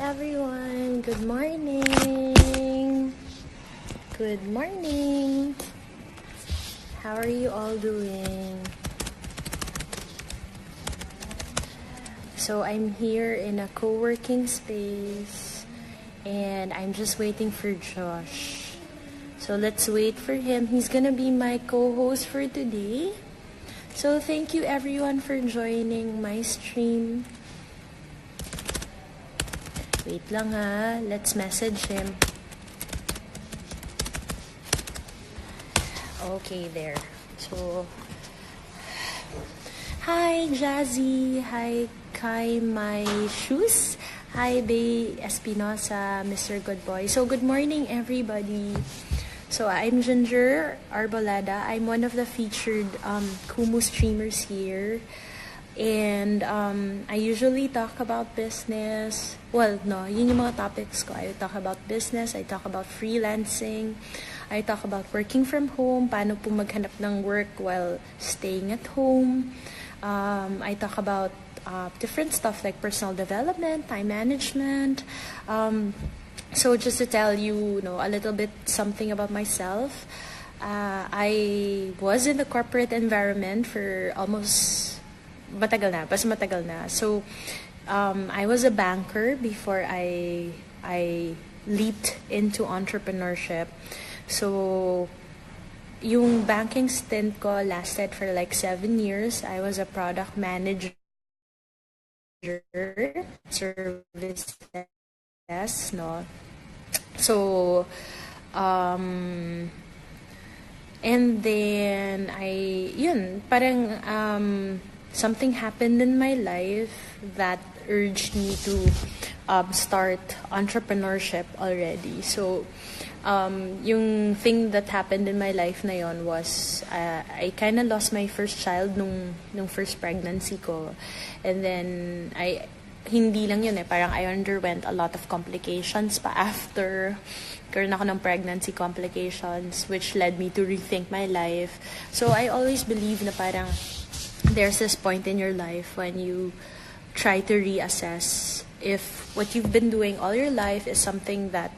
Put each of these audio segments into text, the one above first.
everyone. Good morning. Good morning. How are you all doing? So I'm here in a co-working space and I'm just waiting for Josh. So let's wait for him. He's gonna be my co-host for today. So thank you everyone for joining my stream. Wait lang ha. Let's message him. Okay, there. So, hi Jazzy. Hi Kai My Shoes. Hi Bay Espinosa, Mr. Good Boy. So, good morning everybody. So, I'm Ginger Arbolada. I'm one of the featured Kumu streamers here. And I usually talk about business. Well, no, yun yung mga topics ko. I talk about business, I talk about freelancing, I talk about working from home, paano po maghanap ng work while staying at home. I talk about different stuff like personal development, time management. So just to tell you, a little bit something about myself. I was in the corporate environment for almost matagal na. So, I was a banker before I leaped into entrepreneurship. So, yung banking stint ko lasted for like 7 years. I was a product manager, services, no? So, and then something happened in my life that urged me to start entrepreneurship already. So, yung thing that happened in my life na yon was I kind of lost my first child nung first pregnancy ko. And then, hindi lang yun parang I underwent a lot of complications pa after. Karoon ako ng pregnancy complications which led me to rethink my life. So, I always believe na parang there's this point in your life when you try to reassess if what you've been doing all your life is something that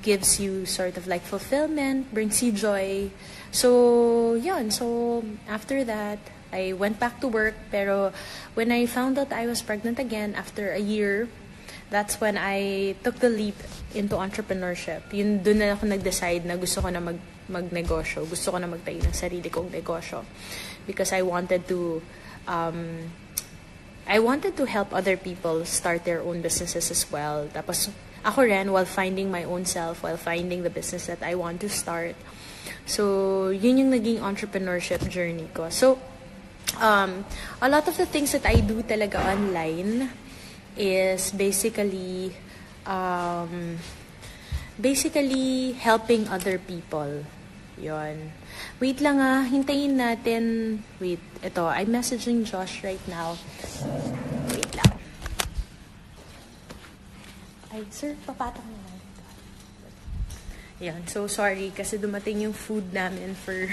gives you sort of like fulfillment, brings you joy. So, yun. So, after that, I went back to work. Pero when I found out I was pregnant again after a year, that's when I took the leap into entrepreneurship. Doon na ako nag-decide na gusto ko na magnegosyo. Gusto ko na magtayo ng sarili kong negosyo. Because I wanted to help other people start their own businesses as well. Tapos ako rin, while finding my own self, while finding the business that I want to start. So, yun yung naging entrepreneurship journey ko. So, a lot of the things that I do talaga online is basically helping other people. Yon. Wait lang hintayin natin. Wait, ito, I'm messaging Josh right now. Wait lang. Ay, sir, papatok na lang. Yan, so sorry kasi dumating yung food namin for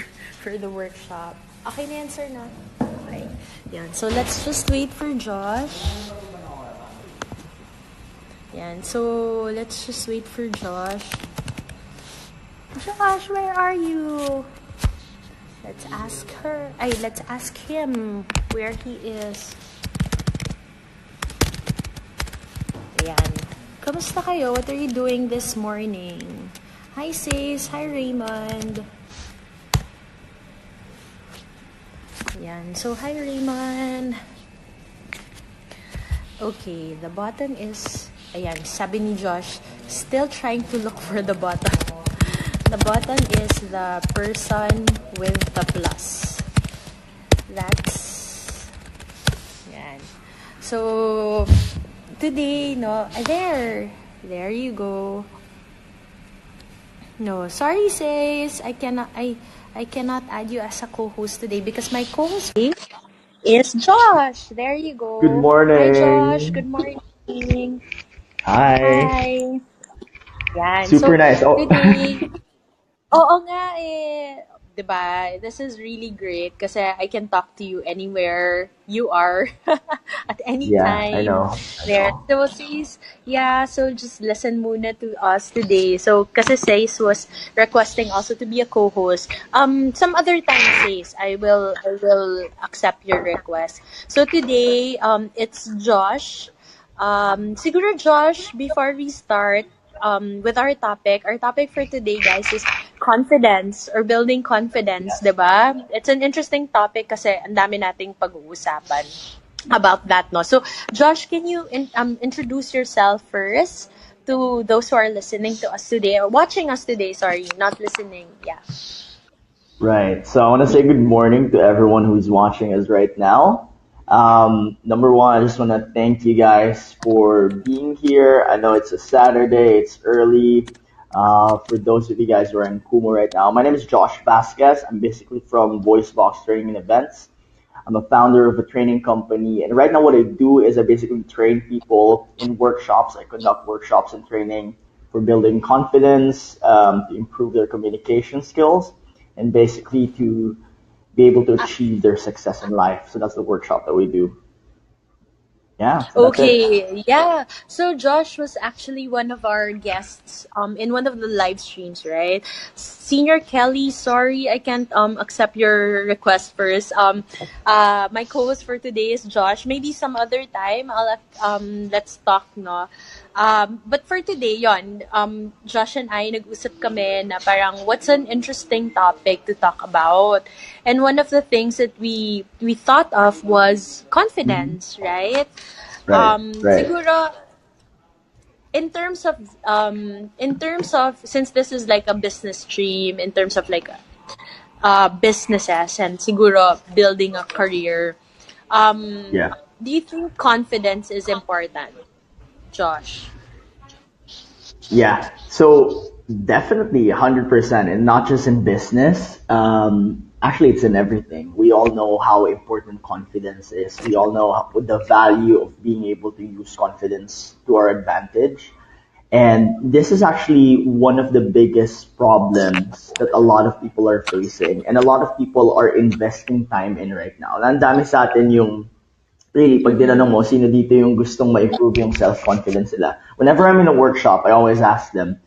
the workshop. Okay na yan, sir, no? Okay. Yan, so let's just wait for Josh. Yan, so let's just wait for Josh. Josh, where are you? Let's ask him where he is. Ayan. Kamusta kayo? What are you doing this morning? Hi, sis. Hi, Raymond. Ayan. So, hi, Raymond. Okay, the button is... Ayan, sabi ni Josh, still trying to look for the button. The button is the person with the plus. That's... Yan. So, today, there you go. No, sorry, sis. I cannot add you as a co-host today because my co-host is Josh. There you go. Good morning. Hi, Josh. Good morning. Hi. Yan. Super nice. Today... Oo nga Diba? This is really great kasi I can talk to you anywhere you are at any Yeah, I time. know. I There. know. So, sis, yeah, so just listen muna to us today. So, kasi Sis was requesting also to be a co-host. Some other time, Sis, I will accept your request. So, today, it's Josh. Siguro Josh, before we start, with our topic for today, guys, is confidence or building confidence, Yes. 'di ba? It's an interesting topic kasi ang dami nating pag-uusapan about that, no? So, Josh, can you introduce yourself first to those who are listening to us today or watching us today? Sorry, not listening. Yeah. Right. So I want to say good morning to everyone who's watching us right now. Number one, I just want to thank you guys for being here. I know it's a Saturday, it's early. For those of you guys who are in Kumo right now, my name is Josh Vasquez. I'm basically from Voicebox Training and Events. I'm a founder of a training company, and right now what I do is I basically train people in workshops. I conduct workshops and training for building confidence, to improve their communication skills, and basically to be able to achieve their success in life. So that's the workshop that we do. Yeah, so that's it. Okay, yeah. So Josh was actually one of our guests in one of the live streams, right? Senior Kelly, sorry I can't accept your request first. My co-host for today is Josh. Maybe some other time let's talk, no. But for today, yon, Josh and I nag-usap kami na parang what's an interesting topic to talk about. And one of the things that we thought of was Hmm. confidence, right? Right, right. Siguro in terms of since this is like a business stream in terms of like businesses and siguro building a career, Yeah. do you think confidence is important, Josh? Yeah. So definitely 100%, and not just in business. Actually, it's in everything. We all know how important confidence is. We all know the value of being able to use confidence to our advantage. And this is actually one of the biggest problems that a lot of people are facing, and a lot of people are investing time in right now. Ang dami sa atin yung really, pag tinanong Mm-hmm. mo, sino dito yung gustong ma-improve yung self-confidence nila? Whenever I'm in a workshop, I always ask them,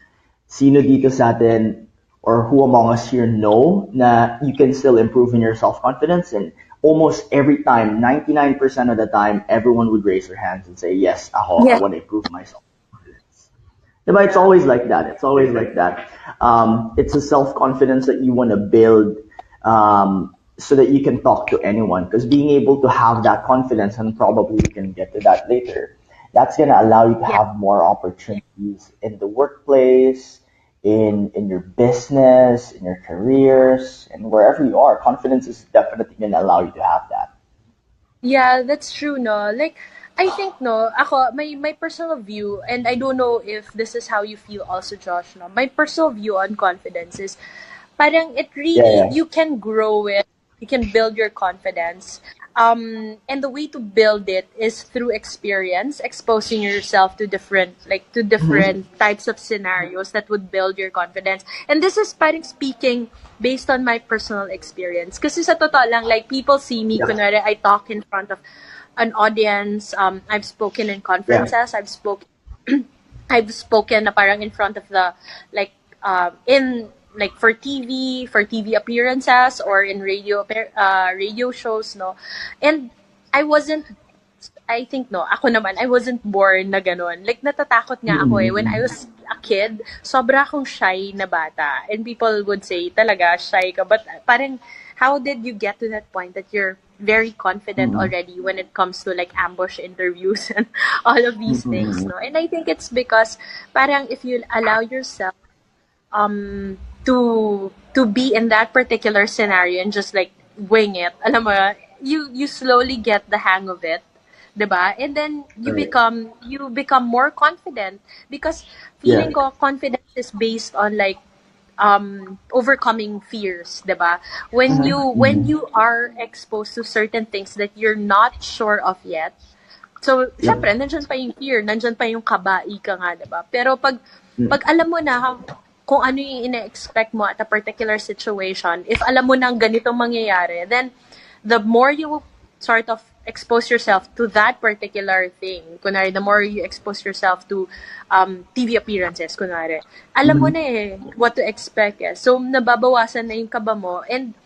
sino dito sa atin or who among us here know na you can still improve in your self-confidence? And almost every time, 99% of the time, everyone would raise their hands and say, yes, ako, I Yeah. want to improve myself. Diba? It's Yeah. always like that. It's always like that. It's a self confidence that you want to build, so that you can talk to anyone. Because being able to have that confidence, and probably we can get to that later, that's going to allow you to Yeah. have more opportunities in the workplace, in your business, in your careers, and wherever you are. Confidence is definitely going to allow you to have that. Yeah, that's true, no. Like, I think, no, ako, my personal view, and I don't know if this is how you feel also, Josh, no. My personal view on confidence is, parang it Yeah, really, yeah. you can grow it, you can build your confidence. And the way to build it is through experience, exposing yourself to Mm-hmm. different types of scenarios that would build your confidence. And this is parang speaking based on my personal experience. Kasi sa totoo lang, like people see me, Yeah, kunwari, I talk in front of an audience. I've spoken in yeah. conferences. I've spoken na parang in front of the like in like for TV appearances or in radio shows, no. And I wasn't I think, no, ako naman, I wasn't born na ganun. Like, natatakot nga ako eh. When I Mm-hmm. was a kid, sobra akong shy na bata. And people would say, talaga, shy ka. But parang, how did you get to that point that you're very confident Mm-hmm. already when it comes to like ambush interviews and all of these things, Mm-hmm. no? And I think it's because parang if you allow yourself to be in that particular scenario and just like wing it, alam mo, you slowly get the hang of it, 'di ba? And then Right. you become more confident because Yeah. feeling ko confidence is based on like overcoming fears, 'di ba? When Mm-hmm. you are exposed to certain things that you're not sure of yet. So, Yep. syempre, nandyan pa yung fear, nandyan pa yung kaba, ika nga, 'di ba? Pero pag Mm. alam mo na kung ano yung ina-expect mo at a particular situation, if alam mo nang ganitong mangyayari, then the more you sort of expose yourself to that particular thing, kunwari, the more you expose yourself to TV appearances, kunwari, alam mo na Mhm. what to expect So, nababawasan na yung kaba mo. And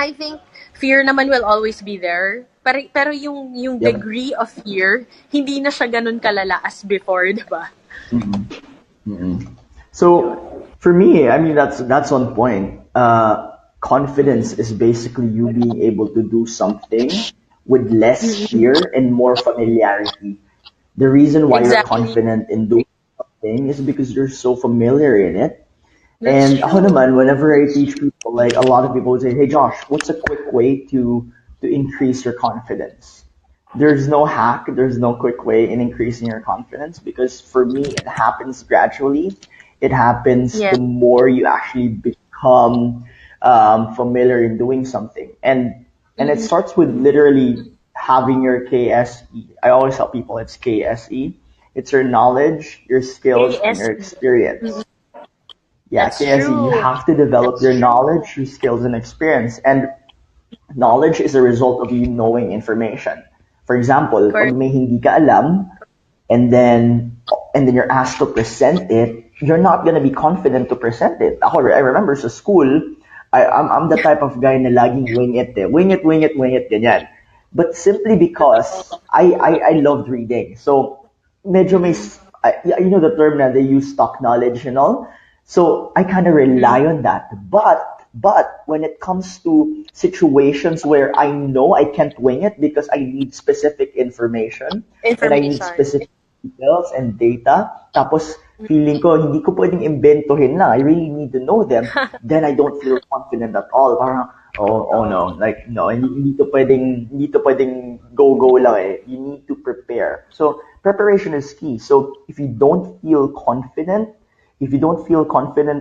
I think fear naman will always be there. Pero yung Yep. degree of fear, hindi na siya ganun kalala as before, di ba? Mhm. Mhm. Yun. So for me, I mean that's on point. Confidence is basically you being able to do something with less fear and more familiarity. The reason why you're Exactly. confident in doing something is because you're so familiar in it. That's And ako true. naman, whenever I teach people, like a lot of people would say, "Hey Josh, what's a quick way to increase your confidence?" There's no hack, there's no quick way in increasing your confidence because for me, it happens gradually. It happens Yeah. the more you actually become familiar in doing something, and it starts with literally having your KSE. I always tell people it's KSE. It's your knowledge, your skills, and your ASE. experience. Yeah, That's KSE, you true. have to develop your knowledge, your skills, and experience. And knowledge is a result of you knowing information. For example, pag Correct. may hindi ka alam, and then and then you're asked to present it, you're not gonna be confident to present it. I remember sa school, I'm the type of guy na laging wing it eh. Wing it, ganyan. But simply because I loved reading. So, medyo may, you know the term na they use stock knowledge and all. So, I kind of rely on that. But when it comes to situations where I know I can't wing it because I need specific information and I need Information. specific details and data, tapos feeling ko, hindi ko pwedeng imbentohin lang. I really need to know them. Then I don't feel confident at all. Parang, oh no. Like, no, hindi to pwedeng go lang eh. You need to prepare. So, preparation is key. So, if you don't feel confident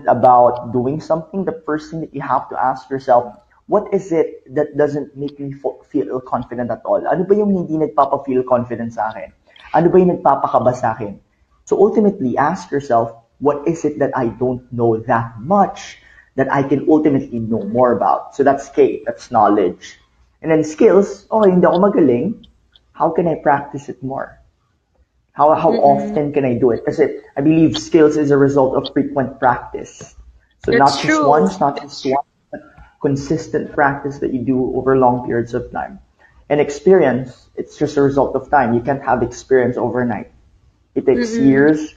about doing something, the first thing that you have to ask yourself, what is it that doesn't make me feel confident at all? Ano ba yung hindi nagpapa-feel confident sa akin? Ano ba yung nagpapakaba sa akin? So ultimately, ask yourself, what is it that I don't know that much that I can ultimately know more about? So that's K, that's knowledge. And then skills, okay, hindi ako magaling. How can I practice it more? How often can I do it? Because I believe skills is a result of frequent practice. So That's not just true. once, not just one, but consistent practice that you do over long periods of time. And experience, it's just a result of time. You can't have experience overnight. It takes years,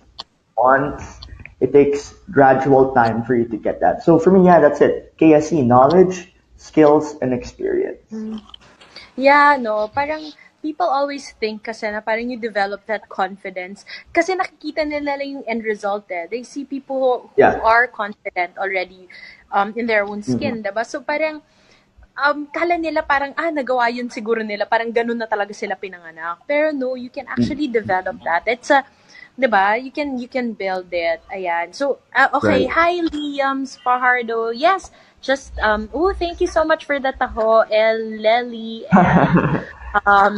months. It takes gradual time for you to get that. So for me, yeah, that's it. KSE, knowledge, skills, and experience. Yeah, no, parang people always think kasi na parang you develop that confidence kasi nakikita nila lang yung end result eh. They see people who Yeah. are confident already in their own Mm-mm. skin, diba? So parang kala nila parang, nagawa yun siguro nila. Parang ganun na talaga sila pinanganak. Pero no, you can actually develop that. It's a, 'di ba? You can build it. Ayan. So, okay. Right. Hi, Liam Spahardo. Yes, just, thank you so much for the taho, El Lely, and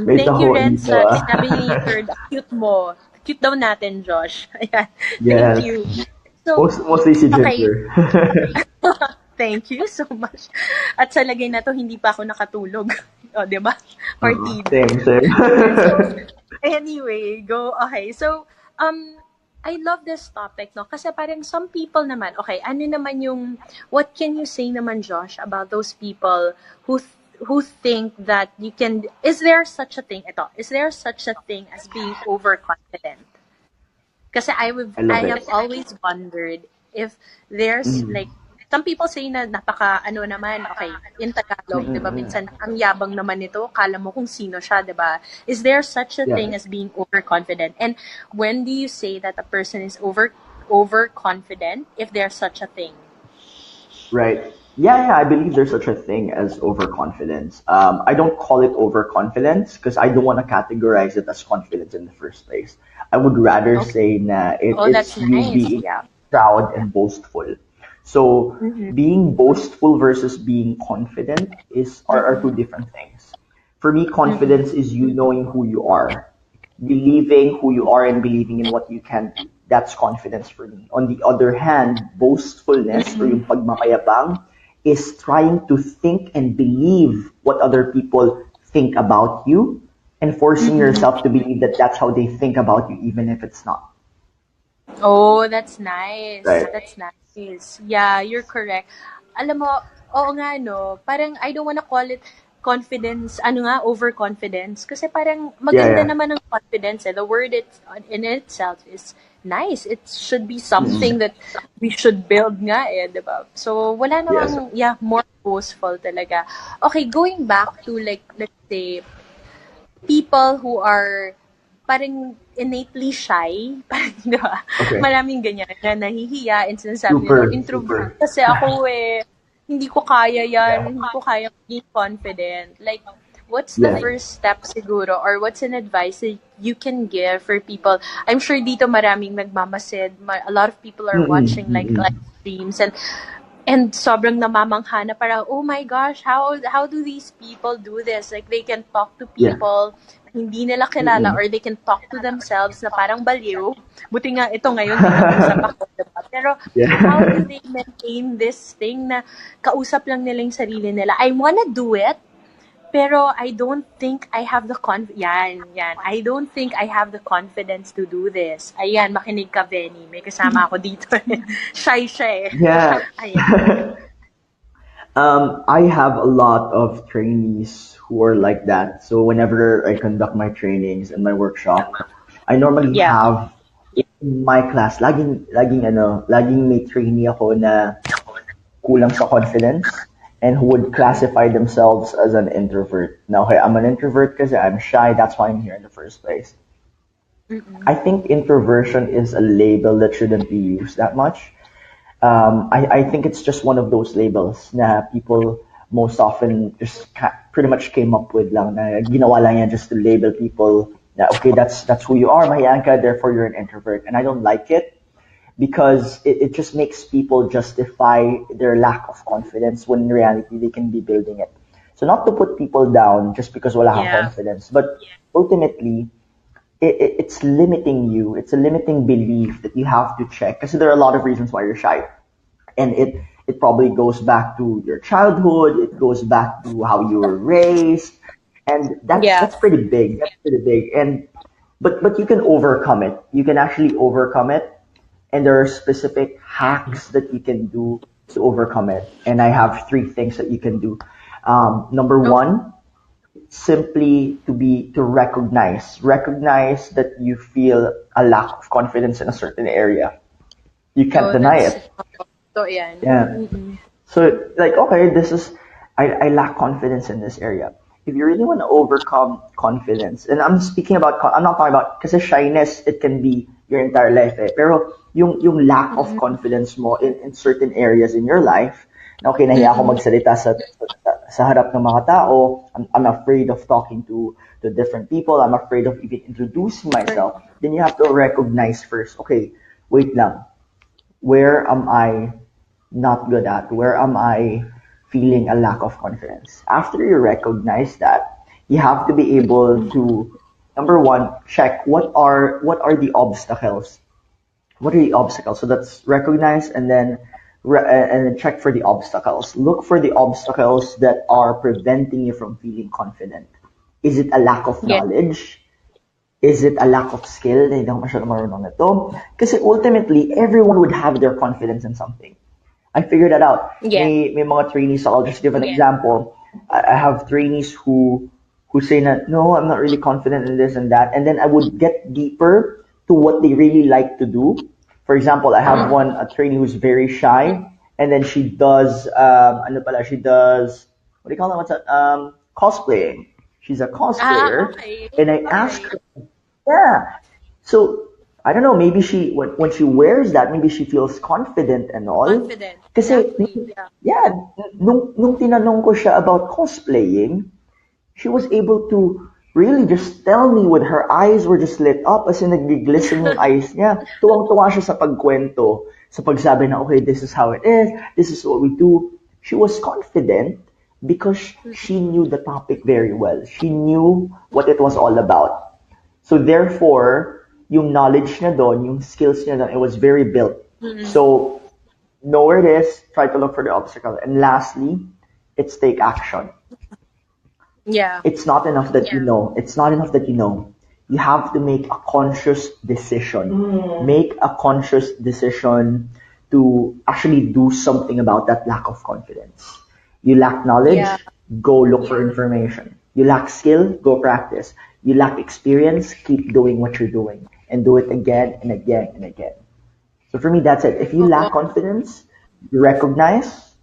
May thank you taho rin dito sa ah. sinabi ni Third. Cute mo. Cute daw natin, Josh. Ayan. Thank Yes. you. So, Mostly si okay. Ginger. Thank you so much. At sa lagay na to, hindi pa ako nakatulog. O, di ba? Partida. Same, same. So, anyway, go. Okay. So, I love this topic, no? Kasi parang some people naman, okay, ano naman yung, what can you say naman, Josh, about those people who think that you can, is there such a thing, is there such a thing as being overconfident? Kasi I love I it. have always wondered if there's Mm. like, some people say na napaka, ano naman, okay, in Tagalog, di ba, Mm-mm. minsan, ang yabang naman nito, kala mo kung sino siya, di ba? Is there such a Yeah. thing as being overconfident? And when do you say that a person is overconfident, if there's such a thing? Right. Yeah, I believe there's such a thing as overconfidence. I don't call it overconfidence because I don't want to categorize it as confidence in the first place. I would rather Okay. say that Oh, it's that's you nice. being Yeah. proud and boastful. So Mm-hmm. being boastful versus being confident are two Mm-hmm. different things. For me, Mm-hmm. confidence is you knowing who you are, believing who you are and believing in what you can do. that's confidence for me. On the other hand, boastfulness or Mm-mm. yung pagmamayabang is trying to think and believe what other people think about you and forcing Mm-mm. yourself to believe that that's how they think about you, even if it's not. Oh, that's nice. Right. That's nice. Yeah, you're correct. Alam mo, oo nga no, parang I don't wanna call it confidence, ano nga, overconfidence. Kasi parang Yeah, maganda yeah. naman ng confidence eh. The word in itself is nice. It should be Mm-mm. something that we should build nga eh, di ba? So, wala Yes. namang, yeah, more boastful talaga. Okay, going back to like, let's say, people who are parang innately shy, parang, di ba? Okay. Maraming ganyan na nahihiya and sinasabi nila, Super, introvert super. kasi ako eh, hindi ko kaya Yeah. yan, hindi ko kaya maging confident. Like, what's the Yeah. first step siguro or what's an advice that you can give for people? I'm sure dito maraming nagmamasid, a lot of people are Mm-mm. watching like Mm-mm. live streams and sobrang namamangha na parang, oh my gosh, how do these people do this? Like, they can talk to Yeah. people na hindi nila kilala Mm-mm. or they can talk to themselves na parang baliw. Buti nga ito ngayon may kausap ako, diba? Pero how do Yeah. they maintain this thing na kausap lang nila yung sarili nila? I wanna do it, pero I don't think I have the yan. I don't think I have the confidence to do this. Ayan, makinig ka, Benny. May kasama ako dito. Shy siya eh. Yeah. Ayan. I have a lot of trainees who are like that. So whenever I conduct my trainings and my workshop, I normally Yeah. have in my class, laging may trainee ako na kulang sa confidence and who would classify themselves as an introvert. Now, okay, I'm an introvert because I'm shy. That's why I'm here in the first place. Mm-mm. I think introversion is a label that shouldn't be used that much. I think it's just one of those labels na people most often just pretty much came up with lang na ginawa lang yan just to label people na okay, that's who you are, mahiyain ka, therefore you're an introvert. And I don't like it because it just makes people justify their lack of confidence when in reality they can be building it. So not to put people down just because wala kang Yeah. confidence, but ultimately it's limiting you. It's a limiting belief that you have to check because there are a lot of reasons why you're shy, and it probably goes back to your childhood. It goes back to how you were raised, and Yeah. that's pretty big. That's pretty big, and but you can overcome it. You can actually overcome it, and there are specific hacks that you can do to overcome it. And I have three things that you can do. Number Oh, one, simply to recognize that you feel a lack of confidence in a certain area. You can't oh, deny that's it. to yan. Yeah. Mm-mm. So like, okay, this is I lack confidence in this area. If you really want to overcome confidence, and I'm speaking about, I'm not talking about, kasi shyness, it can be your entire life eh. Pero yung lack of Mm-mm. confidence mo in certain areas in your life, na okay, nahiya ako Mm-mm. magsalita sa harap ng mga tao, I'm afraid of talking to different people, I'm afraid of even introducing myself, then you have to recognize first, okay, wait lang, where am I not good at? Where am I feeling a lack of confidence? After you recognize that, you have to be able to, number one, check what are the obstacles. What are the obstacles? So that's recognize and then and then check for the obstacles. Look for the obstacles that are preventing you from feeling confident. Is it a lack of Yeah. knowledge? Is it a lack of skill na hindi ako masyadong marunong nito? Kasi ultimately, everyone would have their confidence in something. I figured that out. Yeah. May mga trainees, so I'll just give an example. I have trainees who say that, no, I'm not really confident in this and that. And then I would get deeper to what they really like to do. For example, I have a trainee who's very shy, and then she does, she does, what do you call it? What's that? Cosplaying. She's a Ah, cosplayer. okay. And I asked her, yeah. So I don't know. Maybe she when she wears that, maybe she feels confident and all. Confident. Kasi Exactly. Yeah. yeah, nung tinanong ko siya about cosplaying, she was able to really just tell me with her eyes were just lit up as in nag-glisten yung eyes niya. Tuwang-tuwa siya sa pagkwento, sa pagsabi na, okay, this is how it is, this is what we do. She was confident because she knew the topic very well. She knew what it was all about. So therefore, yung knowledge niya doon, yung skills niya doon, it was very built. Mm-mm. So, know where it is, try to look for the obstacle. And lastly, it's take action. Yeah. It's not enough that you know. It's not enough that you know. You have to make a conscious decision. Make a conscious decision to actually do something about that lack of confidence. You lack knowledge, Yeah. go look for information. You lack skill, go practice. You lack experience, keep doing what you're doing and do it again and again and again. So for me, that's it. If you lack Oo. confidence, you recognize,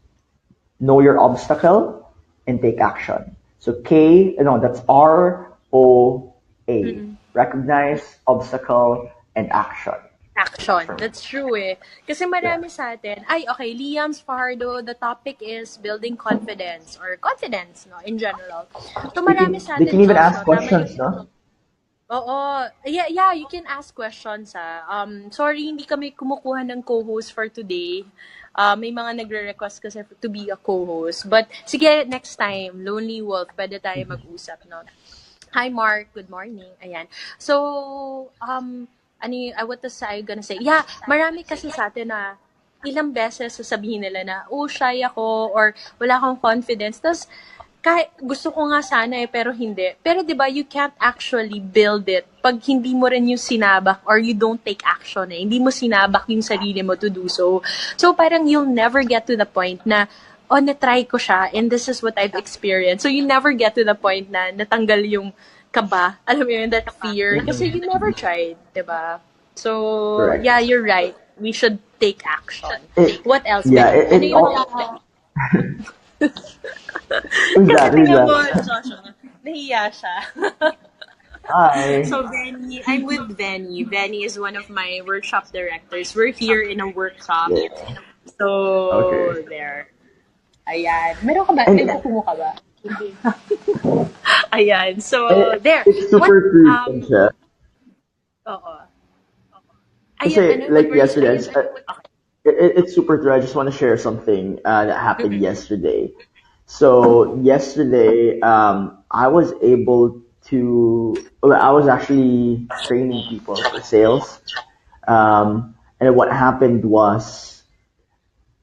know your obstacle, and take action. So no, that's ROA. Mm-mm. Recognize, obstacle, and action. Action. For me. That's true eh. Kasi Yeah. marami sa atin. Ay, okay. Liam's Fajardo, the topic is building confidence or confidence, no, in general. So marami sa They atin, can even Josh, ask no, tama questions, yung... no? Oo. Yeah, yeah, you can ask questions, ah. Sorry, hindi kami kumukuha ng co-host for today. May mga nagre-request kasi to be a co-host. But, sige, next time, Lonely Wolf, pwede tayo mag-usap, no? Hi, Mark. Good morning. Ayan. So, what was I gonna say? Yeah, marami kasi sa atin na ilang beses sasabihin nila na, oh, shy ako, or wala akong confidence. Tapos, kahit gusto ko nga sana eh, pero hindi. Pero 'di ba, you can't actually build it pag hindi mo rin yung sinabak or you don't take action eh. Hindi mo sinabak yung sarili mo to do so. So parang you'll never get to the point na na-try ko siya and this is what I've experienced. So you never get to the point na natanggal yung kaba. Alam mo yun, that fear. Kasi you never tried, 'di ba? So, Correct. yeah, you're right. We should take action. It, What else? yeah, Ano yung who's kasi that? Who's tingnan mo, that? Joshua, nahiya siya. Hi. So, Venny, I'm with Venny. Venny is one of my workshop directors. We're here in a workshop. Yeah. So, Okay. there. Ayan. Meron ka ba? And May kukumo ka ba? Hindi. Ayan. So, it, there. it's What, super true, siya. oo. Ayan, Kasi, what like were you yesterday, saying? Okay. it's super true. I just want to share something that happened Mm-mm. yesterday. So yesterday, I was able well, I was actually training people for sales. And what happened was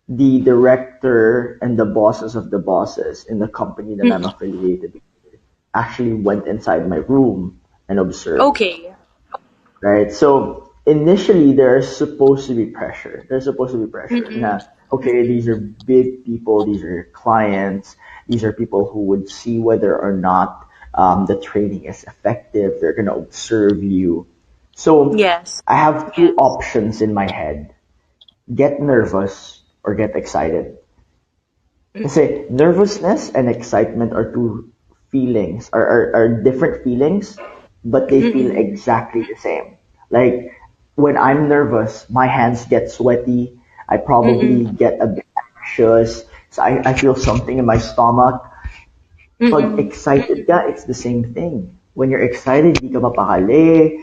the director and the bosses of the bosses in the company that I'm Mm-mm. affiliated with actually went inside my room and observed. Okay. Right? So initially there's supposed to be pressure. There's supposed to be pressure. Mm-mm. Na, okay, these are big people, these are clients, these are people who would see whether or not the training is effective. They're gonna observe you. So Yes. I have two options in my head. Get nervous or get excited. Kasi nervousness and excitement are two feelings, are different feelings, but they feel Mm-mm. exactly the same. Like when I'm nervous, my hands get sweaty. I probably Mm-mm. get a bit anxious. So I feel something in my stomach. Pag Mm-mm. excited ka, it's the same thing. When you're excited, di ka mapakali.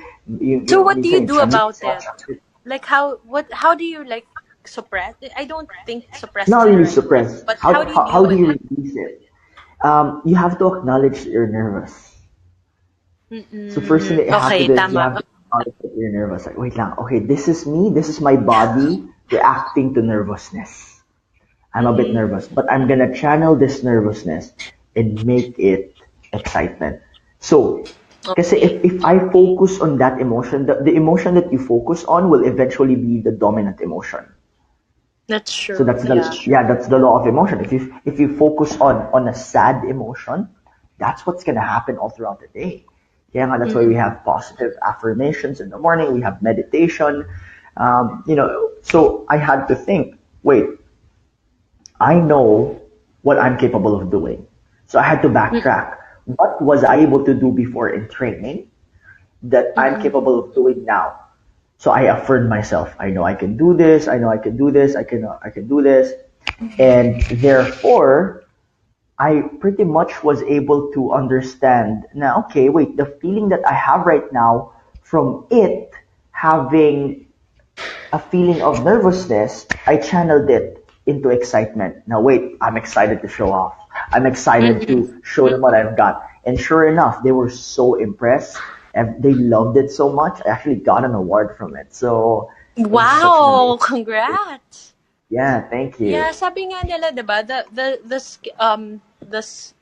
So what do you Minsan yung do tiyan mo, about it? Like how do you like suppress it? I don't think suppress is not the really right word, suppressed. but how do you deal How do with you it? release it? You have to acknowledge that you're nervous. So first thing that you have to Okay, do is you tama. have to acknowledge that you're nervous. Like, wait lang, okay, this is me, this is my body reacting to nervousness. I'm a bit nervous, but I'm gonna channel this nervousness and make it excitement. So, kasi Okay. if I focus on that emotion, the emotion that you focus on will eventually be the dominant emotion. That's So true. Yeah. that's the law of emotion. If you focus on a sad emotion, that's what's gonna happen all throughout the day. Yeah, that's why we Mm-mm. have positive affirmations in the morning. We have meditation. So I had to think. Wait, I know what I'm capable of doing. So I had to backtrack. What was I able to do before in training that I'm Mm-mm. capable of doing now? So I affirmed myself. I know I can do this. I know I can do this. I can do this. And therefore, I pretty much was able to understand now, okay, wait, the feeling that I have right now from it having a feeling of nervousness, I channeled it into excitement. Now wait, I'm excited to show off. I'm excited Mm-mm. to show them what I've got. And sure enough, they were so impressed and they loved it so much. I actually got an award from it. So it was such an Wow, amazing. congrats. Yeah, thank Yeah, you. sabi nga nila, 'di ba?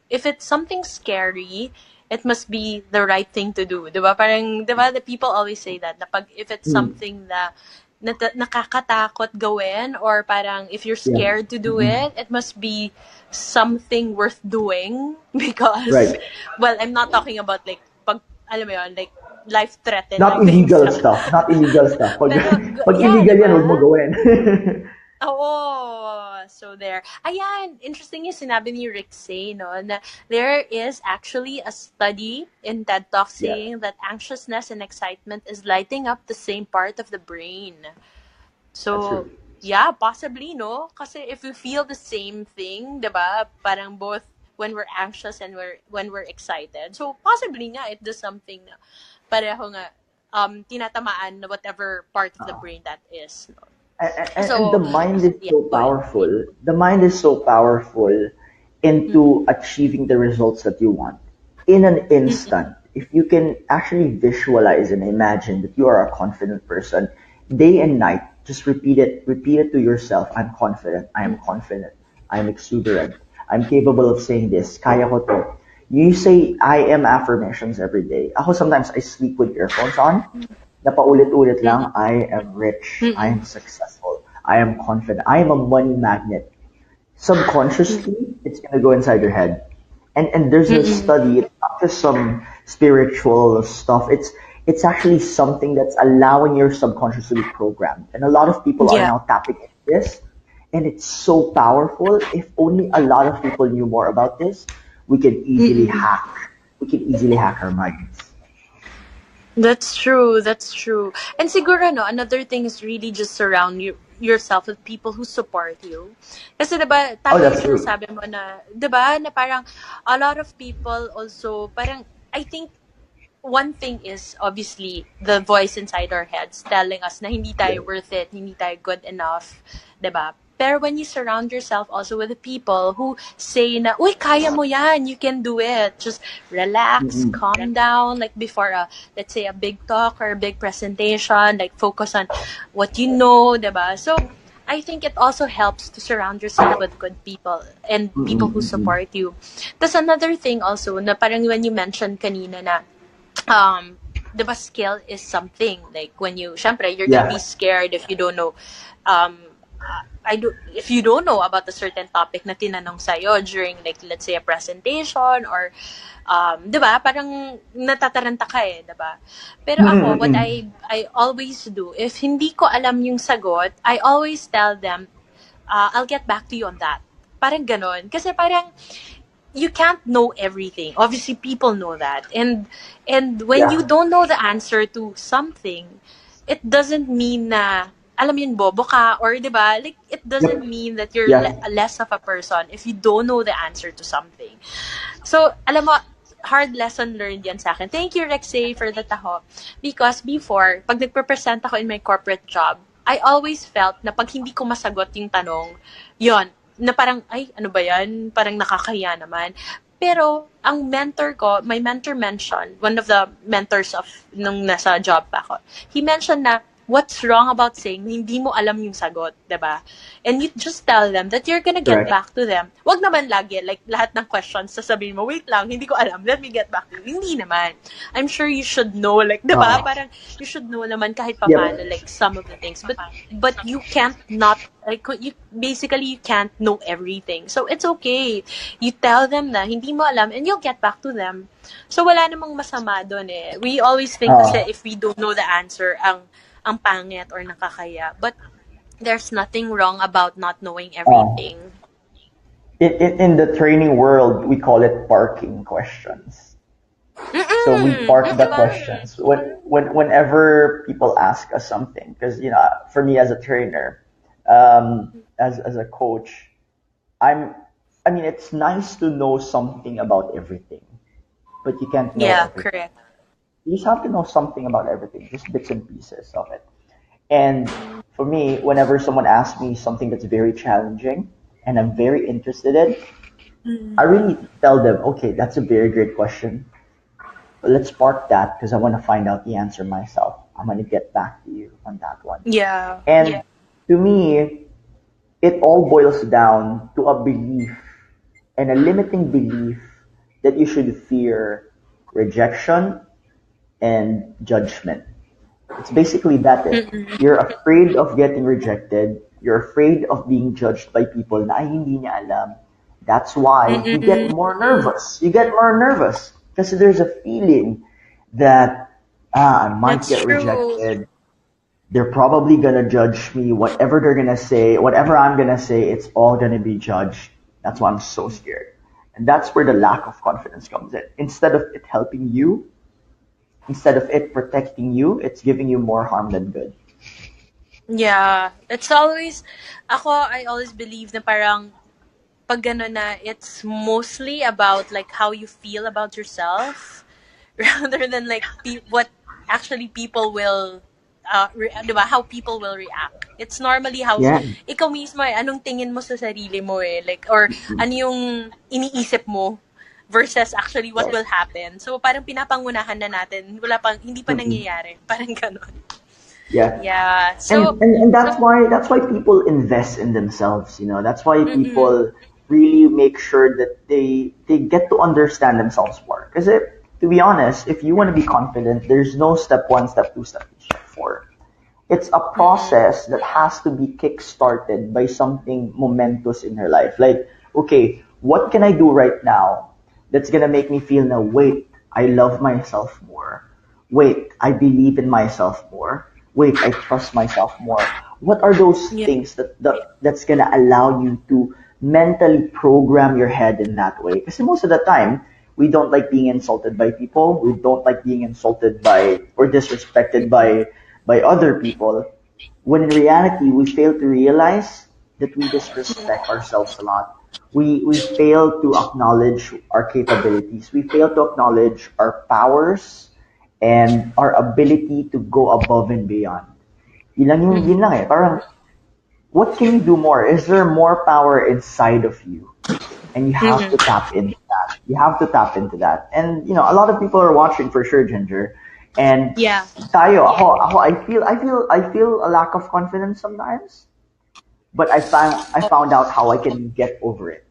If it's something scary, it must be the right thing to do, 'di ba? Parang 'di ba, the people always say that na pag if it's Mm, something na nakakatakot gawin or parang if you're yeah. scared to do Mm-mm. it, it must be something worth doing because Right. well, I'm not talking about like pag alam mo yun, like Not life-threatening things. illegal stuff. Not illegal stuff. Pag, Pero pag yeah, illegal 'di yan, huwag mo ba? gawin. Oo. So there. Ayan, interesting yung sinabi ni Rick Say, no, na there is actually a study in TED Talk Yeah, saying that anxiousness and excitement is lighting up the same part of the brain. that's So, true. yeah, possibly, no? Kasi if we feel the same thing, 'di ba? Parang both when we're anxious and when we're excited. So, possibly nga, it does something na pareho nga tinatamaan na whatever part of the Uh, brain that is. No? and the So, mind is yeah, so go ahead. powerful. The mind is so powerful Mm-mm. into achieving the results that you want in an Mm-mm. instant. If you can actually visualize and imagine that you are a confident person, day and night, just repeat it to yourself. I'm confident. I am Mm-mm. confident. I'm exuberant. I'm capable of saying this. Kaya ko to. You say I am affirmations every day. Ako sometimes I sleep with earphones on. Napaulit-ulit lang, Mm-mm. I am rich, I Mm-mm. am successful, I am confident, I am a money magnet. Subconsciously, it's gonna go inside your head. And there's a Mm-mm. study, it's not just some spiritual stuff, it's actually something that's allowing your subconscious to be programmed. And a lot of people are Yeah. now tapping into this, and it's so powerful. If only a lot of people knew more about this, we could easily Mm-mm. hack. We could easily hack our minds. That's true. That's true. And siguro, no, another thing is really just surround yourself with people who support you. Kasi, diba, Oh, tama yung that's true. sinasabi mo na, diba, na parang a lot of people also, parang, I think one thing is obviously the voice inside our heads telling us na hindi Yeah. tayo worth it, hindi tayo good enough, 'di ba? Pero when you surround yourself also with the people who say na, uy, kaya mo yan, you can do it. Just relax, Mm-mm. calm down, like before let's say a big talk or a big presentation, like focus on what you know, 'di ba? So, I think it also helps to surround yourself with good people and people Mm-mm, who mm-mm. support you. That's another thing also na parang when you mentioned kanina na um the skill is something like when you syempre you're gonna be Yeah. scared if you don't know um I do if you don't know about a certain topic na tinanong sa'yo during like let's say a presentation or 'di ba parang natataranta ka eh 'di ba pero Mm-mm, ako what mm-mm. I always do if hindi ko alam yung sagot I always tell them I'll get back to you on that parang ganon kasi parang you can't know everything. Obviously, people know that. And when you Yeah. don't know the answer to something, it doesn't mean na alam mo yun, bobo ka, or, di ba, like, it doesn't Yep. mean that you're Yeah. less of a person if you don't know the answer to something. So, alam mo, hard lesson learned yan sa akin. Thank you, Rexay, for the taho. Because before, pag nagpe-present ako in my corporate job, I always felt na pag hindi ko masagot yung tanong, yon na parang, ay, ano ba yan? Parang nakakahiya naman. Pero, ang mentor ko, my mentor mentioned, one of the mentors of nung nasa job pa ako, he mentioned na, what's wrong about saying hindi mo alam yung sagot, 'di ba? And you just tell them that you're gonna get Correct. back to them. Wag naman lagi, like, lahat ng questions, sasabihin mo, wait lang, hindi ko alam, let me get back to you. Hindi naman. I'm sure you should know, like, 'di ba? Uh, Parang, you should know naman kahit papaano, yep. like, some of the things. But you can't not, like, you, basically, you can't know everything. So, it's okay. You tell them na hindi mo alam and you'll get back to them. So, wala namang masama doon eh. We always think kasi Uh, if we don't know the answer, ang pangit or nakakaya. But there's nothing wrong about not knowing uh, everything. in the training world, we call it parking questions. So we Mm-mm, park the mm-mm, questions whenever people ask us something. Because for me as a trainer, as a coach, I'm. I mean, it's nice to know something about everything, but you can't know yeah, everything. correct. You just have to know something about everything, just bits and pieces of it. And for me, whenever someone asks me something that's very challenging and I'm very interested in, I Mm. really tell them, okay, that's a very great question. let's park that because I want to find out the answer myself. I'm going to get back to you on that one. Yeah. And to me, it all boils down to a belief and a limiting belief that you should fear rejection and judgment. It's basically that it. You're afraid of getting rejected. You're afraid of being judged by people na ay hindi niya alam. That's why you get more nervous. You get more nervous because there's a feeling that I might That's get true. rejected. They're probably gonna judge me. Whatever they're gonna say, whatever I'm gonna say, it's all gonna be judged. That's why I'm so scared. And that's where the lack of confidence comes in. Instead of it helping you, instead of it protecting you, it's giving you more harm than good. Yeah. It's always, I always believe na parang, pag gano'n na, it's mostly about like how you feel about yourself rather than like what actually people will diba, how people will react. It's normally how Yeah. ikaw mismo anong tingin mo sa sarili mo like or ano yung iniisip mo versus actually what will happen. So parang pinapangunahan na natin, wala pang hindi pa Mm-mm. nangyayari, parang gano'n. Yeah. Yeah. And, So and and that's why people invest in themselves, you know. That's why mm-mm, people really make sure that they get to understand themselves more. Because to be honest, if you want to be confident, there's no step one, step two, step three, step four. It's a mm-mm, process that has to be kick-started by something momentous in her life. Like, okay, what can I do right now that's gonna make me feel now, wait, I love myself more. Wait, I believe in myself more. Wait, I trust myself more. What are those yeah, things that's gonna allow you to mentally program your head in that way? Because most of the time, we don't like being insulted by people. We don't like being insulted by or disrespected by other people, when in reality we fail to realize that we disrespect ourselves a lot. We fail to acknowledge our capabilities. We fail to acknowledge our powers and our ability to go above and beyond. Yun lang eh. Parang, what can you do more? Is there more power inside of you? And you have to mm-mm, tap into that. You have to tap into that. And a lot of people are watching for sure, Ginger. And yeah. I feel a lack of confidence sometimes, but I found out how I can get over it.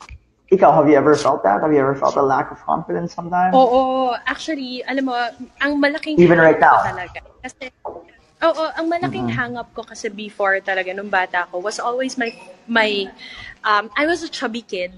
Ikaw, have you ever felt that? Have you ever felt a lack of confidence sometimes? Oo, actually, alam mo, ang malaking Even hang right up ko now. talaga. Kasi, oo, ang malaking Mm-mm. hang up ko kasi before talaga, nung bata ko, was always I was a chubby kid.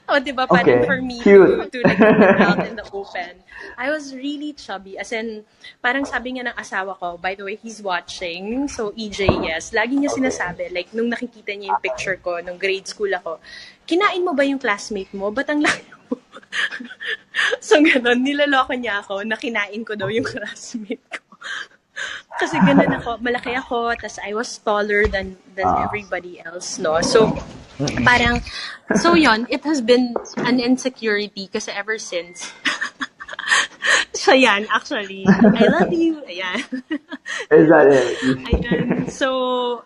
O, di ba, parang for Okay. me Cute. to like put it out in the open. I was really chubby. As in, parang sabi nga ng asawa ko, by the way, he's watching. So, EJ, yes. Lagi niya Okay. sinasabi, like, nung nakikita niya yung picture ko, nung grade school ako, kinain mo ba yung classmate mo? Ba't ang laki mo? So, gano'n, niloloko niya ako na kinain ko daw yung Okay. classmate ko. Kasi ganun ako, malaki ako, tas I was taller than Uh, everybody else, no? So, mm-mm. parang, so yon it has been an insecurity kasi ever since. So, yan, actually. I love you. Ayan. Is that it? Ayan. So,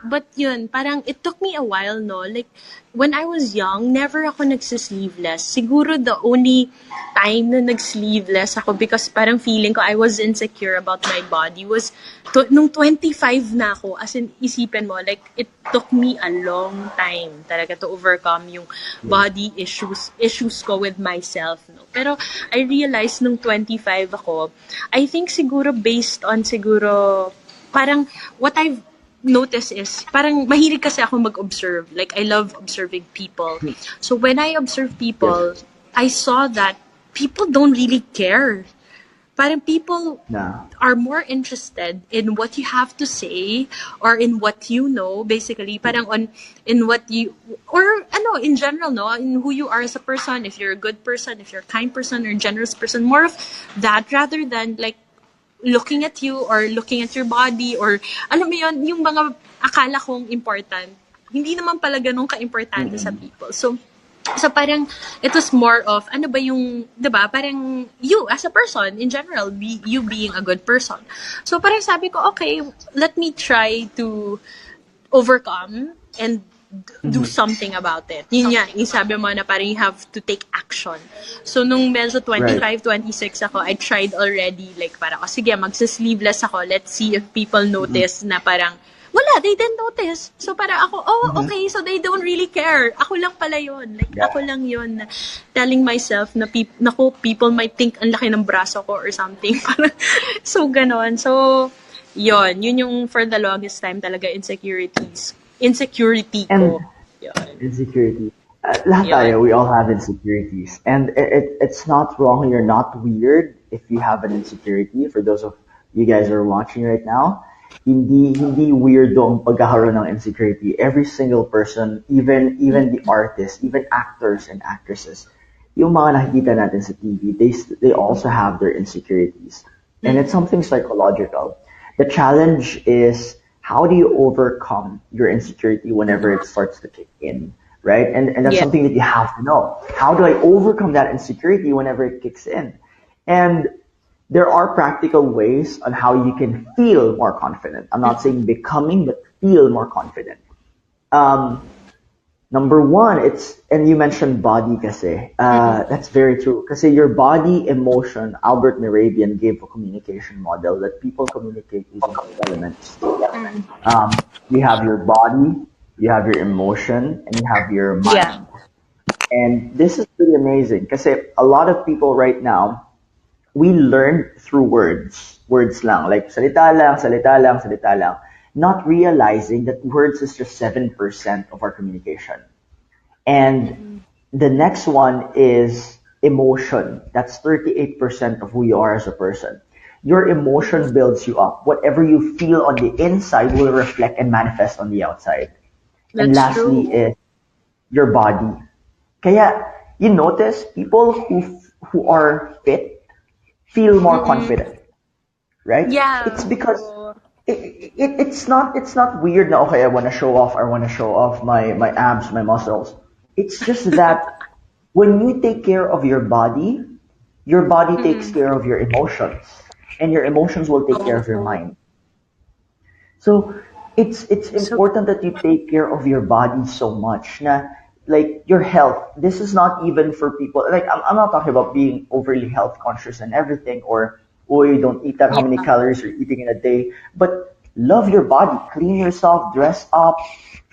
but yun, parang it took me a while, no? Like, when I was young, never ako nagsisleeveless. Siguro the only time na nag-sleeveless ako because parang feeling ko I was insecure about my body was nung 25 na ako. As in, isipin mo, like, it took me a long time talaga to overcome yung Yeah. body issues ko with myself, no? Pero I realized nung 25 ako, I think siguro based on siguro parang what I've noticed is parang mahilig kasi ako mag-observe. Like, I love observing people. So when I observe Yes. people, I saw that people don't really care. Parang people Nah. are more interested in what you have to say or in what you know, basically. Parang in what you, or in general, no? In who you are as a person, if you're a good person, if you're a kind person or a generous person. More of that rather than like looking at you or looking at your body or alam mo yun, yung mga akala kong important, hindi naman pala ganun ka-importante sa Mm-mm. people. So parang it was more of ano ba yung 'di ba parang you as a person in general you being a good person. So parang sabi ko okay, let me try to overcome and do Mhm. something about it. Yun yan, yung sabi mo na parang you have to take action. So, nung medyo Right. 25, 26 ako, I tried already, like parang, oh, sige, magsa-sleeveless ako. Let's see if people Mhm. notice na parang, wala, they didn't notice. So, parang ako, oh, Mhm. okay, so they don't really care. Ako lang pala yun. Like, Yeah. ako lang yun. Na telling myself na, naku, people might think ang laki ng braso ko or something. Parang, so, ganon. So, yun yung for the longest time talaga insecurity And ko. Yun. insecurity. Lahat tayo, Yun. we all have insecurities. And it's not wrong, you're not weird if you have an insecurity. For those of you guys who are watching right now, hindi weirdo ang pagkakaroon ng insecurity. Every single person, even the artists, even actors and actresses, yung mga nakikita natin sa TV, they also have their insecurities. And it's something psychological. The challenge is how do you overcome your insecurity whenever it starts to kick in, right? And that's Yeah. something that you have to know. How do I overcome that insecurity whenever it kicks in? And there are practical ways on how you can feel more confident. I'm not saying becoming, but feel more confident. Um, Number one, and you mentioned body kasi. That's very true. Kasi your body emotion, Albert Mehrabian gave a communication model that people communicate using three elements. You have your body, you have your emotion, and you have your Yeah. mind. And this is pretty amazing kasi a lot of people right now, we learn through words. Words lang. Like salita lang, salita lang, salita lang. Not realizing that words is just 7% of our communication. And the next one is emotion. That's 38% of who you are as a person. Your emotion builds you up. Whatever you feel on the inside will reflect and manifest on the outside. And That's lastly true. is your body. Kaya you notice people who are fit feel more confident, right? It's Yeah. because Oo. it's not weird na okay, I want to show off my abs, my muscles. It's just that when you take care of your body takes care of your emotions, and your emotions will take care of your Oo. mind. So it's So, important that you take care of your body so much na like your health. This is not even for people like I'm not talking about being overly health conscious and everything or oh you don't eat that how many yeah. calories you're eating in a day, but love your body, clean yourself, dress up,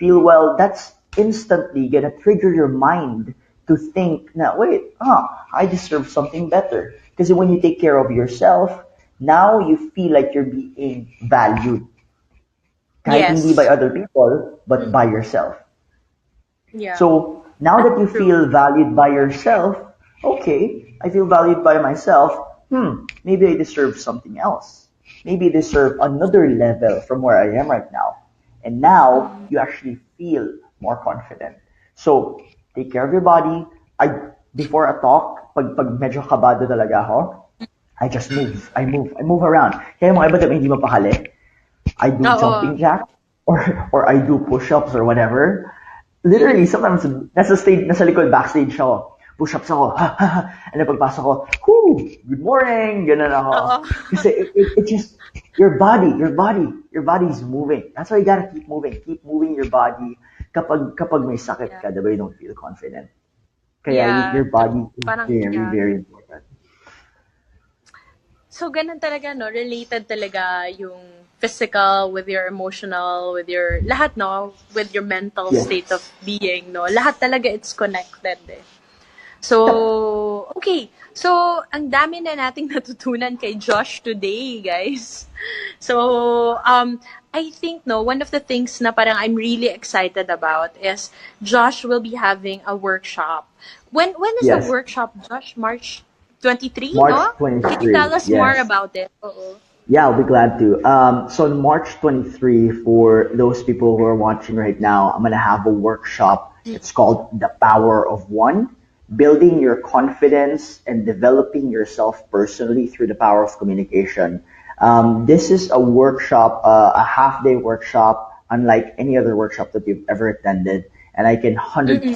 feel well. That's instantly gonna trigger your mind to think now wait, I deserve something better. Because when you take care of yourself, now you feel like you're being valued kahit hindi by Yes. other people, but by yourself. Yeah. So now That's that you true. feel valued by yourself, okay, I feel valued by myself, maybe I deserve something else. Maybe I deserve another level from where I am right now. And now you actually feel more confident. So take care of your body. Before a talk, pag medyo kabado talaga ako, I just move. I move around. Kaya mga iba hindi mapakali. I do Oo. jumping jacks or I do push-ups or whatever. Literally, sometimes nasa likod, backstage ako. Push-ups ako. And then pagpasok ko, whoo, good morning, ganun Oo. ako. Kasi it just, your body is moving. That's why you gotta keep moving. Keep moving your body. Kapag may sakit Yeah. ka, diba you don't feel confident. Kaya Yeah. your body is Parang, very, yeah. very important. So, ganun talaga, no? Related talaga yung physical with your emotional, with your, lahat, no? With your mental Yes. state of being, no? Lahat talaga, it's connected, eh. Yep. So, okay. So, ang dami na nating natutunan kay Josh today, guys. So, I think, no, one of the things na parang I'm really excited about is Josh will be having a workshop. When is the Yes. workshop, Josh? March 23, March no? Can you 23. tell us more Yes. about it? Oo. Yeah, I'll be glad to. So on March 23, for those people who are watching right now, I'm gonna have a workshop. It's called The Power of One, building your confidence and developing yourself personally through the power of communication. This is a workshop, a half-day workshop, unlike any other workshop that you've ever attended. And I can 100%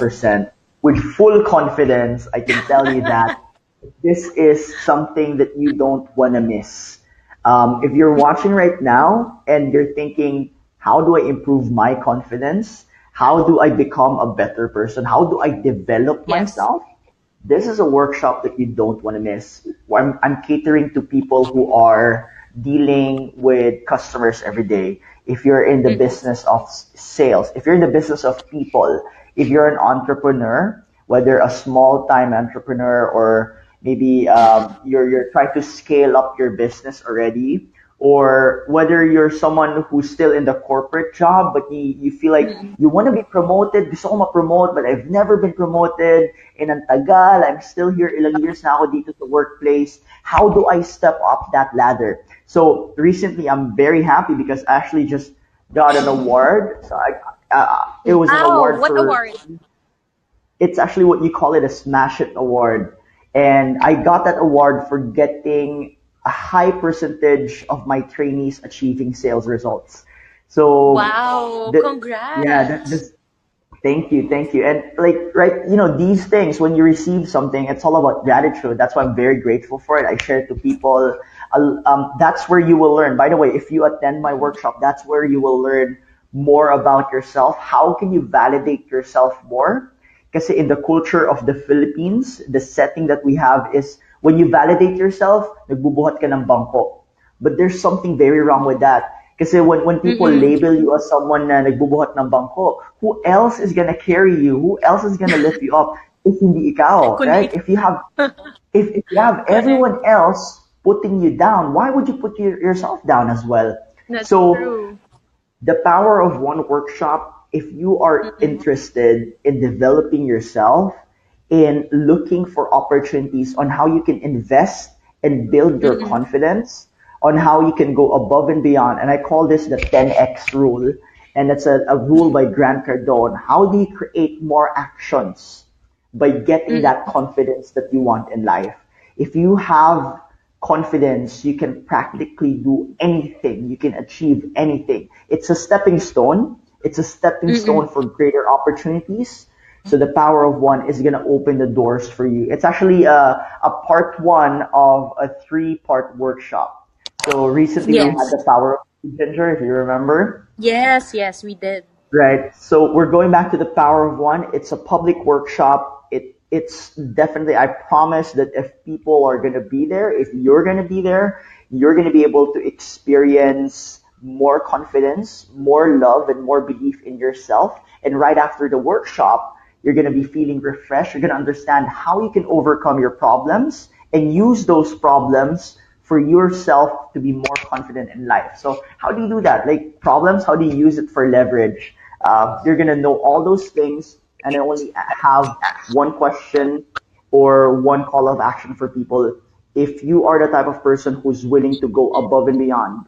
with full confidence, I can tell you that this is something that you don't want to miss. If you're watching right now and you're thinking, how do I improve my confidence? How do I become a better person? How do I develop Yes. myself? This is a workshop that you don't want to miss. I'm catering to people who are dealing with customers every day. If you're in the Mm-mm. business of sales, if you're in the business of people, if you're an entrepreneur, whether a small time entrepreneur or maybe Mm-mm. you're trying to scale up your business already, or whether you're someone who's still in the corporate job but you feel like Mm-mm. you want to be promoted, gusto ko ma-promote but I've never been promoted, and ang tagal, I'm still here, ilang years na ako dito sa workplace. How do I step up that ladder? So recently, I'm very happy because I actually just got an award. So it was an Wow, award what for, award? it's actually what you call it a Smash It Award. And I got that award for getting a high percentage of my trainees achieving sales results. So Wow, the, yeah, congrats. thank you, thank you. And like, right, these things, when you receive something, it's all about gratitude. That's why I'm very grateful for it. I share it to people. That's where you will learn. By the way, if you attend my workshop, that's where you will learn more about yourself. How can you validate yourself more? Kasi in the culture of the Philippines, the setting that we have is when you validate yourself, nagbubuhat ka ng bangko. But there's something very wrong with that. Kasi when people Mm-mm. label you as someone na nagbubuhat ng bangko, who else is gonna carry you? Who else is gonna lift you up if hindi ikaw, Kundi, right? If you have correct. everyone else putting you down, why would you put yourself down as well? That's So true. the power of one workshop, if you are Mm-mm. interested in developing yourself, in looking for opportunities on how you can invest and build your Mm-mm. confidence, on how you can go above and beyond. And I call this the 10x rule. And it's a rule by Grant Cardone. How do you create more actions by getting that Mm-mm. confidence that you want in life? If you have confidence, you can practically do anything. You can achieve anything. It's a stepping stone. It's a stepping Mm-mm. stone for greater opportunities. So the power of one is going to open the doors for you. It's actually a part one of a three-part workshop. So recently we had Yes. the power of ginger, if you remember. Yes, yes, we did. Right. So we're going back to the power of one. It's a public workshop. It's definitely, I promise that if people are going to be there, if you're going to be there, you're going to be able to experience more confidence, more love, and more belief in yourself. And right after the workshop, you're going to be feeling refreshed. You're going to understand how you can overcome your problems and use those problems for yourself to be more confident in life. So how do you do that? Like problems, how do you use it for leverage? You're gonna know all those things and then only have one question or one call of action for people. If you are the type of person who's willing to go above and beyond,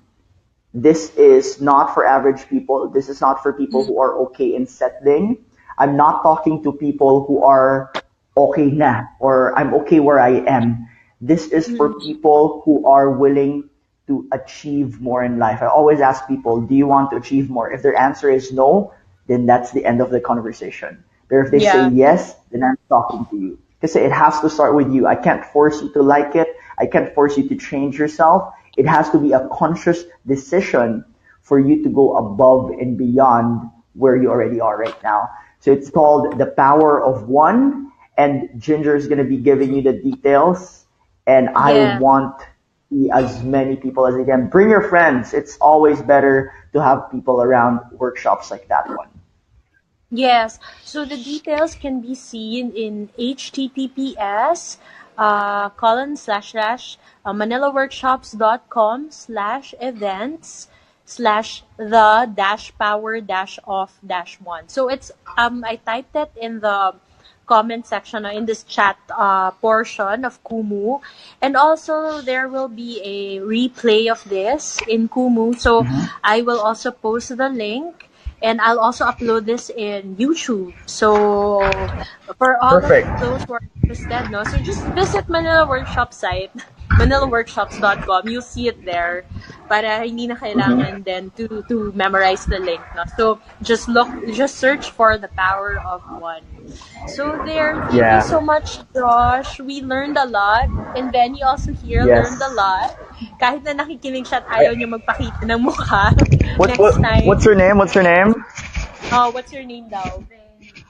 this is not for average people. This is not for people who are okay in settling. I'm not talking to people who are okay na or I'm okay where I am. This is for Mm-mm. people who are willing to achieve more in life. I always ask people, do you want to achieve more? If their answer is no, then that's the end of the conversation. But if they say Yeah. yes, then I'm talking to you. Because it has to start with you. I can't force you to like it. I can't force you to change yourself. It has to be a conscious decision for you to go above and beyond where you already are right now. So it's called the power of one, and Ginger is going to be giving you the details. And I Yeah. want as many people as I can. Bring your friends. It's always better to have people around workshops like that one. Yes. So the details can be seen in https colon slash slash manilaworkshops.com slash events slash the dash power dash off dash one. So it's I typed it in the comment section in this chat portion of Kumu, and also there will be a replay of this in Kumu. So Mm-hmm. I will also post the link, and I'll also upload this in YouTube. So for all of Perfect. those who are interested, no, so just visit Manila Workshop site, manilaworkshops.com. You'll see it there. Para hindi na Mm-hmm. kailangan then to memorize the link, no. So just search for the power of one. So there, thank you so Yeah. much, Josh. We learned a lot. And Benny also here learned a Yes. lot. Kahit na nakikinig siya at ayaw I, niya magpakita ng mukha. what Next what's time, your name? What's your name? Oh, what's your name daw?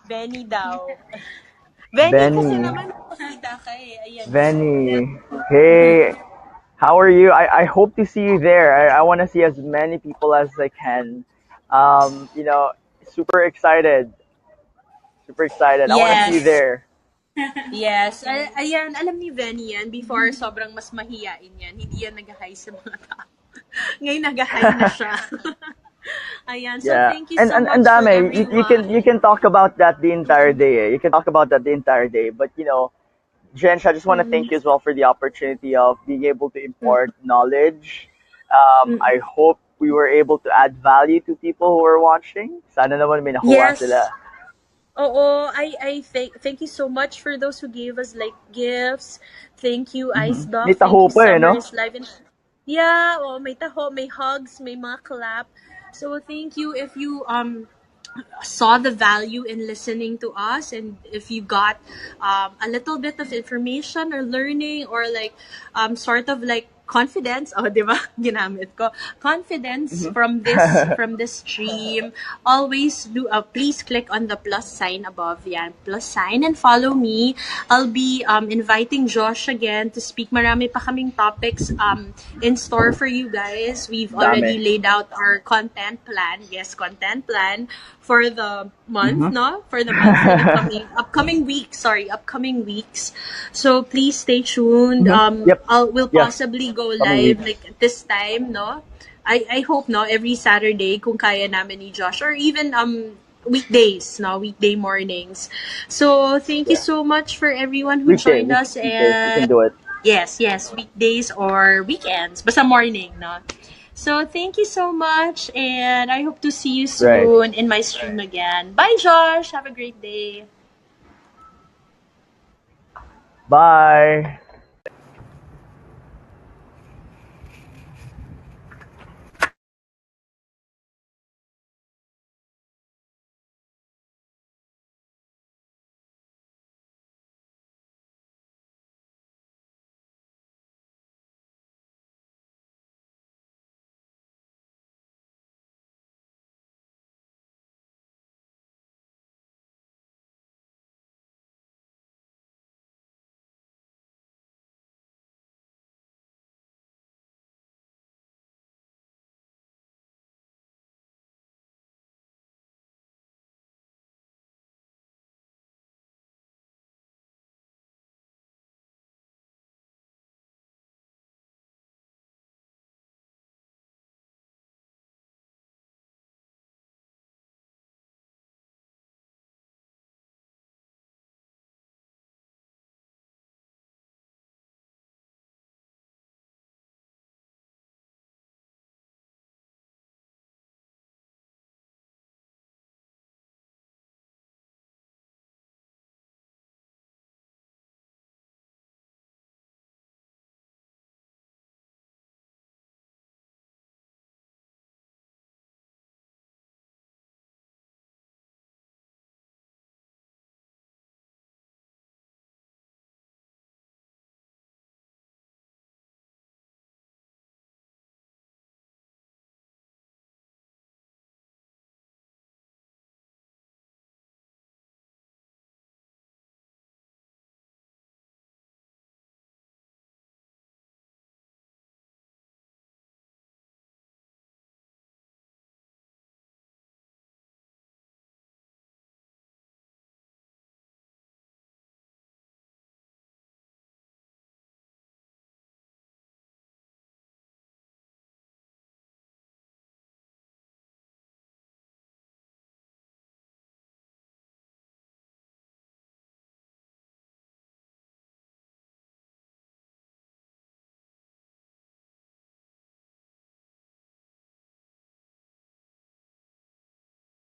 Benny daw. Benny kasi Benny. naman makita ka eh. Ayan. Benny. Hey, how are you? I hope to see you there. I want to see as many people as I can. You know, super excited. Super excited. I want to see you Yes. there. Yes. Ayan, alam ni Benny yan, before sobrang mas mahiyain yan. Hindi yan nag-hi sa mga tao. Ngayon nag-hi na siya. Ayan. So, Yeah, thank you and so and much for dame, you can everyone. talk about that the entire day. You can talk about that the entire day. But Jench, I just want to thank you as well for the opportunity of being able to impart knowledge. I hope we were able to add value to people who are watching. Sana naman may nakuha Yes. sila. Oo, I thank you so much for those who gave us like gifts. Thank you, Ice May Doc. Thank taho you, pa eh, no? Summer's Live. And yeah, oh, may taho, may hugs, may mga clap. So thank you if you saw the value in listening to us, and if you got a little bit of information or learning, or like sort of like confidence, oh, di ba? Ginamit ko. Confidence from this stream. Always do please click on the plus sign above, yan. Plus sign, and follow me. I'll be inviting Josh again to speak. Marami pa kaming topics in store for you guys. We've Dami. already laid out our content plan. Yes, content plan for the month, Mm-hmm. no? For the month, for the coming upcoming weeks. Sorry, upcoming weeks. So please stay tuned. Mm-hmm. Yep. We'll Yes. possibly go Coming live weeks. like this time, no? I hope, no, every Saturday kung kaya namin ni Josh, or even weekdays, no, weekday mornings. So thank you Yeah. so much for everyone who Weekday. joined us. Weekday. We can And do it. yes, weekdays or weekends, basta morning, no. So thank you so much, and I hope to see you Right. soon in my stream again. Bye, Josh. Have a great day. Bye.